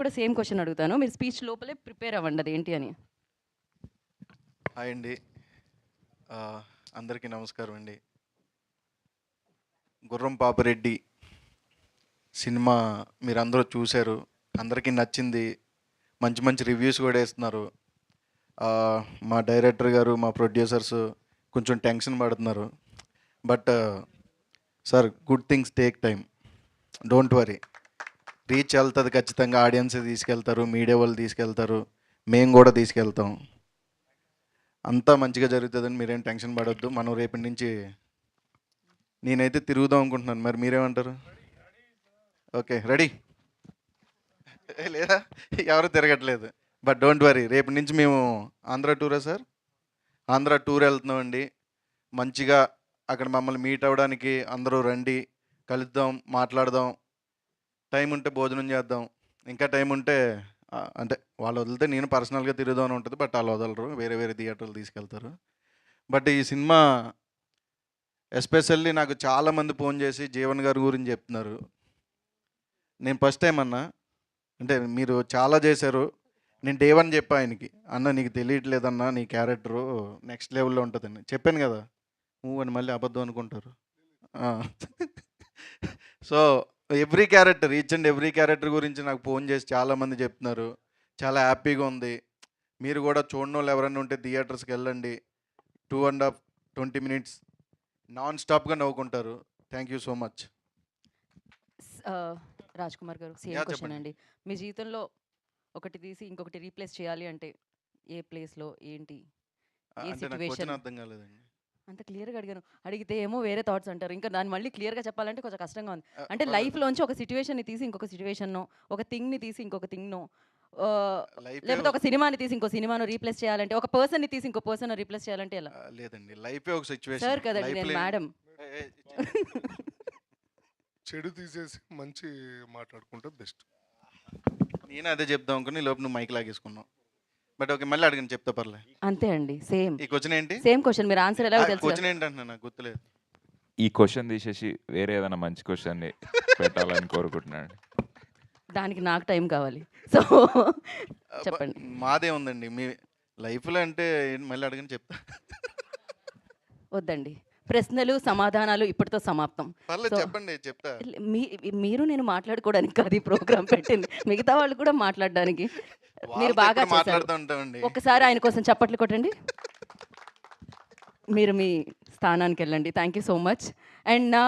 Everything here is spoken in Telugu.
కూడా సేమ్ క్వశ్చన్ అడుగుతాను. మీరు స్పీచ్ లోపలే ప్రిపేర్ అవ్వండి అదేంటి అని. హాయ్ అండి. అందరికీ నమస్కారం అండి. గుర్రం పాపిరెడ్డి సినిమా మీరందరూ చూశారు, అందరికీ నచ్చింది, మంచి మంచి రివ్యూస్ కూడా వేస్తున్నారు. మా డైరెక్టర్ గారు, మా ప్రొడ్యూసర్స్ కొంచెం టెన్షన్ పడుతున్నారు. But sir, good things take time, don't worry. Reach వెళ్తుంది ఖచ్చితంగా, ఆడియన్స్ తీసుకెళ్తారు, మీడియా వాళ్ళు తీసుకెళ్తారు, మేము కూడా తీసుకెళ్తాం. అంతా మంచిగా జరుగుతుందని మీరేం టెన్షన్ పడొద్దు. మనం రేపటి నుంచి నేనైతే తిరుగుదాం అనుకుంటున్నాను, మరి మీరేమంటారు? Okay, ready? లేదా ఎవరు తిరగట్లేదు. బట్ డోంట్ వరీ, రేపటి నుంచి మేము ఆంధ్ర టూరా సార్? ఆంధ్ర టూర్ వెళ్తున్నామండి. మంచిగా అక్కడ మమ్మల్ని మీట్ అవ్వడానికి అందరూ రండి, కలుద్దాం, మాట్లాడదాం, టైం ఉంటే భోజనం చేద్దాం, ఇంకా టైం ఉంటే అంటే వాళ్ళు వదిలితే నేను పర్సనల్గా తిరుగుదామని ఉంటుంది. బట్ వాళ్ళు వదలరు, వేరే వేరే థియేటర్లు తీసుకెళ్తారు. బట్ ఈ సినిమా ఎస్పెషల్లీ నాకు చాలామంది ఫోన్ చేసి జీవన్ గారి గురించి చెప్తున్నారు. నేను ఫస్ట్ టైం అన్నా, అంటే మీరు చాలా చేశారు. నేను డే వన్ చెప్పా ఆయనకి, అన్న నీకు తెలియట్లేదన్నా, నీ క్యారెక్టరు నెక్స్ట్ లెవెల్లో ఉంటుందని చెప్పాను కదా. అని మళ్ళీ అబద్ధం అనుకుంటారు. So every character, each and every character గురించి నాకు ఫోన్ చేసి చాలామంది చెప్తున్నారు. చాలా హ్యాపీగా ఉంది. మీరు కూడా చూడని వాళ్ళు ఎవరైనా ఉంటే థియేటర్స్కి వెళ్ళండి. 2.5 20 minutes నాన్ స్టాప్గా నవ్వుకుంటారు. Thank you so much. Raj Kumar garu, same yeah, question చెప్పండి. అండి. మీ జీవితంలో ఒకటి తీసి ఇంకొకటి రీప్లేస్ చేయాలి అంటే ఏ ప్లేస్లో ఏంటి, ఏ అంటే నాకు సిచ్యువేషన్? క్వశ్చన్ అర్థం కాలేదండి. అంత క్లియర్గా అడిగాను. అడిగితే ఏమో వేరే థాట్స్ అంటారు. ఇంకా దాన్ని మళ్ళీ క్లియర్గా చెప్పాలంటే కొంచెం కష్టంగా ఉంది. అంటే పర్లేదు. లైఫ్లోంచి ఒక సిచ్యువేషన్ని తీసి ఇంకొక సిచ్యువేషన్నో, ఒక థింగ్ని తీసి ఇంకొక థింగ్నో, లైఫే లేకపోతే ఒక సినిమాని తీసి ఇంకో సినిమాను రీప్లేస్ చేయాలంటే, ఒక పర్సన్ని తీసి ఇంకో పర్సన్ రీప్లేస్ చేయాలంటే ఎలా? లేదండి, లైఫే ఒక సిచ్యువేషన్. సార్ కదండి, నేను మేడం. చెడు తీసేసి మంచి మాట్లాడుకుంటే బెస్ట్. నేను అదే చెప్దాం అనుకుని, ఈ లోపు నువ్వు మైక్ లాగేసుకున్నావు. బట్ ఓకే, మళ్ళీ అడగండి, చెప్తా పర్లే. అంతే అండి, సేమ్ ఈ క్వశ్చన్ ఏంటి? Same question. మీరు ఆన్సర్ ఎలా తెలుసు? క్వశ్చన్ ఏంటంటున్నా, నాకు గుర్తులేదు. ఈ క్వశ్చన్ తీసేసి వేరే ఏదైనా మంచి క్వశ్చన్ని పెట్టాలని కోరుకుంటున్నాను. దానికి నాకు టైం కావాలి. సో చెప్పండి. మాదే ఉందండి, మీ లైఫ్లో అంటే మళ్ళీ అడగని చెప్తా. వద్దండి, ప్రశ్నలు సమాధానాలు ఇప్పటితో సమాప్తం. పర్లేదు, So, చెప్పండి, చెప్తా. మీరు నేను మాట్లాడుకోవడానికి కాదు ఈ ప్రోగ్రామ్ పెట్టింది, మిగతా వాళ్ళు కూడా మాట్లాడడానికి. మీరు వాళ్ళతో బాగా ఎప్పుడు చేశారు. మాట్లాడుతూ ఉంటామండి. ఒకసారి ఆయన కోసం చప్పట్లు కొట్టండి. మీరు మీ స్థానానికి వెళ్ళండి. Thank you so much. And నా